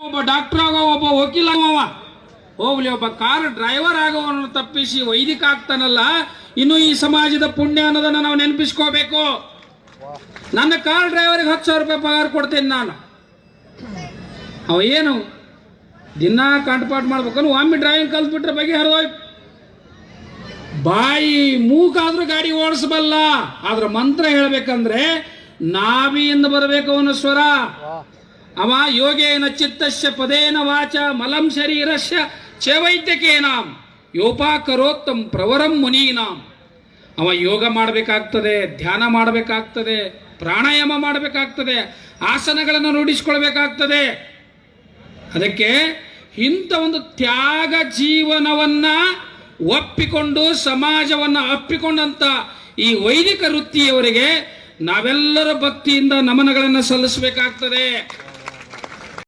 ಒಬ್ಬ ಡಾಕ್ಟರ್ ಆಗೋ, ಒಬ್ಬ ವಕೀಲ ಆಗವ, ಹೋಗ್ಲಿ ಒಬ್ಬ ಕಾರ್ ಡ್ರೈವರ್ ಆಗೋವನ್ನು ತಪ್ಪಿಸಿ ವೈದಿಕ ಆಗ್ತಾನಲ್ಲ, ಇನ್ನು ಈ ಸಮಾಜದ ಪುಣ್ಯ ಅನ್ನೋದನ್ನ ನಾವು ನೆನಪಿಸ್ಕೋಬೇಕು. ನನ್ನ ಕಾರ್ ಡ್ರೈವರ್ಗೆ 10,000 ರೂಪಾಯಿ ಪಗಾರ ಕೊಡ್ತೇನೆ ನಾನು. ಅವ ಏನು ದಿನ ಕಂಠಪಾಠ ಮಾಡ್ಬೇಕನ್ನು ಒಮ್ಮೆ ಡ್ರೈವಿಂಗ್ ಕಲ್ತ್ಬಿಟ್ರೆ ಬಗ್ಗೆ ಹರಿದೋಯ್ತು. ಬಾಯಿ ಮೂಕಾದ್ರೂ ಗಾಡಿ ಓಡಿಸಬಲ್ಲ, ಆದ್ರ ಮಂತ್ರ ಹೇಳ್ಬೇಕಂದ್ರೆ ನಾಭಿಯಿಂದ ಬರಬೇಕು ಅವನ ಸ್ವರ. ಅವ ಯೋಗೇನ ಚಿತ್ತಸ್ಯ ಪದೇನ ವಾಚ ಮಲಂ ಶರೀರಸ್ಯ ಚೈವೈದ್ಯಕೇನಾಂ ಯೋಪಾಕರೋತ್ತಂ ಪ್ರವರಂ ಮುನೀನಾಂ. ಅವ ಯೋಗ ಮಾಡಬೇಕಾಗ್ತದೆ, ಧ್ಯಾನ ಮಾಡಬೇಕಾಗ್ತದೆ, ಪ್ರಾಣಾಯಾಮ ಮಾಡಬೇಕಾಗ್ತದೆ, ಆಸನಗಳನ್ನು ರೂಢಿಸ್ಕೊಳ್ಬೇಕಾಗ್ತದೆ. ಅದಕ್ಕೆ ಇಂಥ ಒಂದು ತ್ಯಾಗ ಜೀವನವನ್ನ ಒಪ್ಪಿಕೊಂಡು ಸಮಾಜವನ್ನ ಅಪ್ಪಿಕೊಂಡಂತ ಈ ವೈದಿಕ ವೃತ್ತಿಯವರಿಗೆ ನಾವೆಲ್ಲರ ಭಕ್ತಿಯಿಂದ ನಮನಗಳನ್ನು ಸಲ್ಲಿಸಬೇಕಾಗ್ತದೆ.